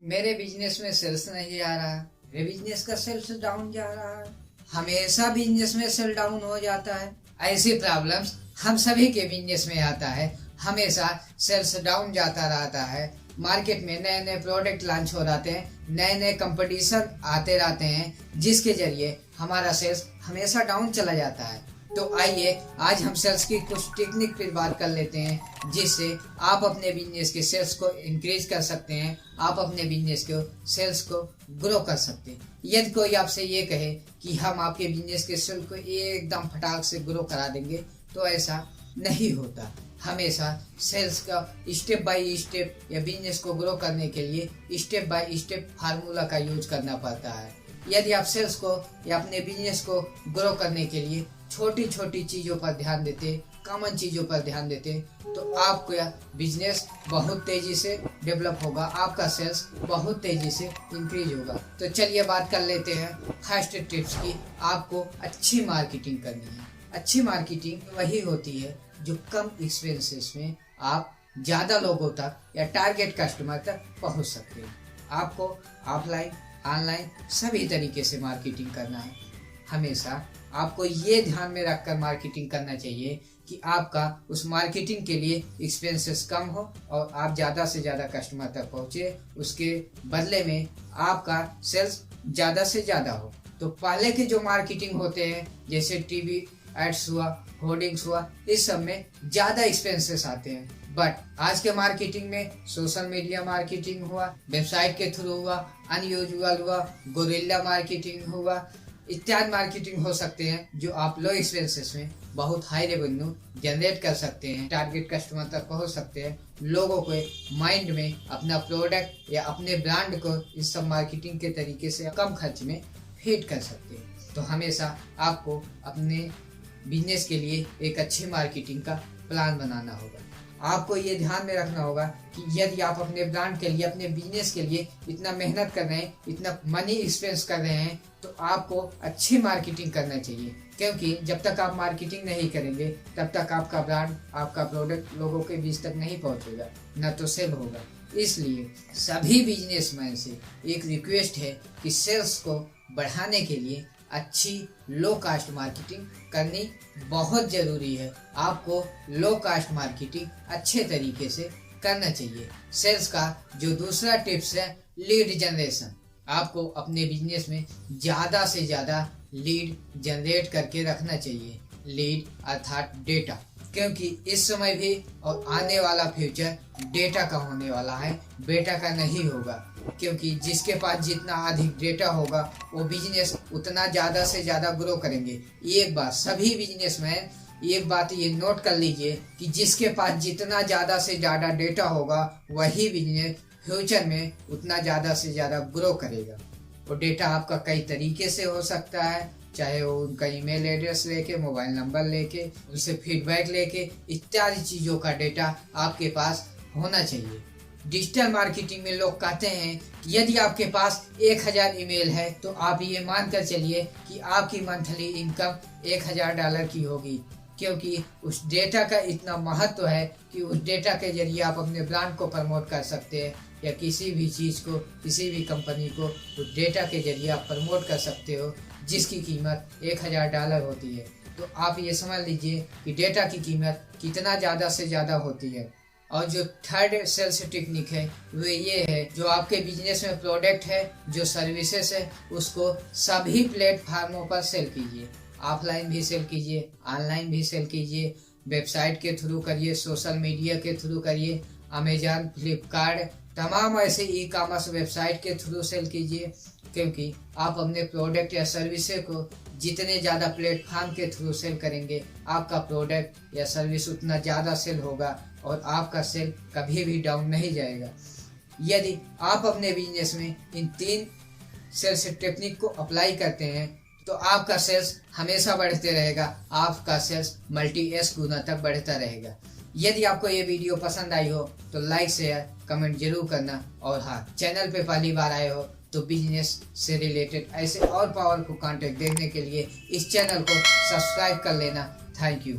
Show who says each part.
Speaker 1: मेरे बिजनेस में सेल्स नहीं आ रहा, मेरे बिजनेस का सेल्स डाउन जा रहा है, हमेशा बिजनेस में सेल डाउन हो जाता है। ऐसी प्रॉब्लम्स हम सभी के बिजनेस में आता है, हमेशा सेल्स डाउन जाता रहता है। मार्केट में नए नए प्रोडक्ट लॉन्च हो रहते हैं, नए नए कंपटीशन आते रहते हैं, जिसके जरिए हमारा सेल्स हमेशा डाउन चला जाता है। तो आइए आज हम सेल्स की कुछ टेक्निक पर बात कर लेते हैं, जिससे आप अपने बिजनेस के सेल्स को इंक्रीज कर सकते हैं, आप अपने बिजनेस को सेल्स को ग्रो कर सकते हैं। यदि कोई आपसे ये कहे कि हम आपके बिजनेस के सेल्स को एकदम फटाक से ग्रो करा देंगे, तो ऐसा नहीं होता। हमेशा सेल्स का स्टेप बाय स्टेप या बिजनेस को ग्रो करने के लिए स्टेप बाय स्टेप फार्मूला का यूज करना पड़ता है। यदि आप सेल्स को या अपने बिजनेस को ग्रो करने के लिए छोटी छोटी चीज़ों पर ध्यान देते, कॉमन चीज़ों पर ध्यान देते, तो आपका बिजनेस बहुत तेज़ी से डेवलप होगा, आपका सेल्स बहुत तेज़ी से इंक्रीज होगा। तो चलिए बात कर लेते हैं फर्स्ट टिप्स की। आपको अच्छी मार्केटिंग करनी है। अच्छी मार्केटिंग वही होती है जो कम एक्सपेंसेस में आप ज़्यादा लोगों तक या टारगेट कस्टमर तक पहुंच सकते हैं। आपको ऑफलाइन ऑनलाइन सभी तरीके से मार्केटिंग करना है। हमेशा आपको ये ध्यान में रखकर मार्केटिंग करना चाहिए कि आपका उस मार्केटिंग के लिए एक्सपेंसेस कम हो और आप ज़्यादा से ज़्यादा कस्टमर तक पहुँचे, उसके बदले में आपका सेल्स ज़्यादा से ज़्यादा हो। तो पहले के जो मार्केटिंग होते हैं, जैसे टीवी एड्स हुआ, होर्डिंग्स हुआ, इस सब में ज़्यादा एक्सपेंसेस आते हैं। बट आज के मार्केटिंग में सोशल मीडिया मार्केटिंग हुआ, वेबसाइट के थ्रू हुआ, अनयूजुअल हुआ, गोरिल्ला मार्केटिंग हुआ, इत्यादि मार्केटिंग हो सकते हैं जो आप लो एक्सपेंसेस में बहुत हाई रेवेन्यू जनरेट कर सकते हैं, टारगेट कस्टमर तक पहुंच सकते हैं, लोगों के माइंड में अपना प्रोडक्ट या अपने ब्रांड को इस सब मार्केटिंग के तरीके से कम खर्च में फिट कर सकते हैं। तो हमेशा आपको अपने बिजनेस के लिए एक अच्छी मार्केटिंग का प्लान बनाना होगा। आपको ये ध्यान में रखना होगा कि यदि आप अपने ब्रांड के लिए, अपने बिजनेस के लिए इतना मेहनत कर रहे हैं, इतना मनी एक्सपेंस कर रहे हैं, तो आपको अच्छी मार्केटिंग करना चाहिए। क्योंकि जब तक आप मार्केटिंग नहीं करेंगे, तब तक आपका ब्रांड, आपका प्रोडक्ट लोगों के बीच तक नहीं पहुंचेगा, न तो सेल होगा। इसलिए सभी बिजनेसमैन से एक रिक्वेस्ट है कि सेल्स को बढ़ाने के लिए अच्छी लो कास्ट मार्केटिंग करनी बहुत ज़रूरी है। आपको लो कास्ट मार्केटिंग अच्छे तरीके से करना चाहिए। सेल्स का जो दूसरा टिप्स है, लीड जनरेशन। आपको अपने बिजनेस में ज़्यादा से ज़्यादा लीड जनरेट करके रखना चाहिए। लीड अर्थात डेटा, क्योंकि इस समय भी और आने वाला फ्यूचर डेटा का होने वाला है, बेटा का नहीं होगा। क्योंकि जिसके पास जितना अधिक डेटा होगा, वो बिजनेस उतना ज़्यादा से ज़्यादा ग्रो करेंगे। एक बात सभी बिजनेसमैन एक बात ये नोट कर लीजिए कि जिसके पास जितना ज़्यादा से ज़्यादा डेटा होगा, वही बिजनेस फ्यूचर में उतना ज़्यादा से ज़्यादा ग्रो करेगा। वो डेटा आपका कई तरीके से हो सकता है, चाहे वो उनका ईमेल एड्रेस लेके, मोबाइल नंबर लेके, उनसे फीडबैक लेके, इत्यादि चीज़ों का डेटा आपके पास होना चाहिए। डिजिटल मार्केटिंग में लोग कहते हैं कि यदि आपके पास 1000 ईमेल है, तो आप ये मानकर चलिए कि आपकी मंथली इनकम $1000 की होगी। क्योंकि उस डेटा का इतना महत्व है कि उस डेटा के जरिए आप अपने ब्रांड को प्रमोट कर सकते हैं, या किसी भी चीज़ को, किसी भी कंपनी को उस डेटा के जरिए आप प्रमोट कर सकते हो, जिसकी कीमत $1000 होती है। तो आप ये समझ लीजिए कि डेटा की कीमत कितना ज़्यादा से ज़्यादा होती है। और जो थर्ड सेल्स टेक्निक है, वो ये है, जो आपके बिजनेस में प्रोडक्ट है, जो सर्विसेज है, उसको सभी प्लेटफार्मों पर सेल कीजिए। ऑफलाइन भी सेल कीजिए, ऑनलाइन भी सेल कीजिए, वेबसाइट के थ्रू करिए, सोशल मीडिया के थ्रू करिए, अमेजॉन, फ्लिपकार्ट, तमाम ऐसे ई कॉमर्स वेबसाइट के थ्रू सेल कीजिए। क्योंकि आप अपने प्रोडक्ट या सर्विसेज को जितने ज़्यादा प्लेटफार्म के थ्रू सेल करेंगे, आपका प्रोडक्ट या सर्विस उतना ज़्यादा सेल होगा और आपका सेल कभी भी डाउन नहीं जाएगा। यदि आप अपने बिजनेस में इन 3 सेल्स टेक्निक को अप्लाई करते हैं, तो आपका सेल्स हमेशा बढ़ते रहेगा, आपका सेल्स मल्टी S गुना तक बढ़ता रहेगा। यदि आपको ये वीडियो पसंद आई हो तो लाइक, शेयर, कमेंट जरूर करना। और हाँ, चैनल पे पहली बार आए हो तो बिजनेस से रिलेटेड ऐसे और पावरफुल कंटेंट देखने के लिए इस चैनल को सब्सक्राइब कर लेना। Thank you.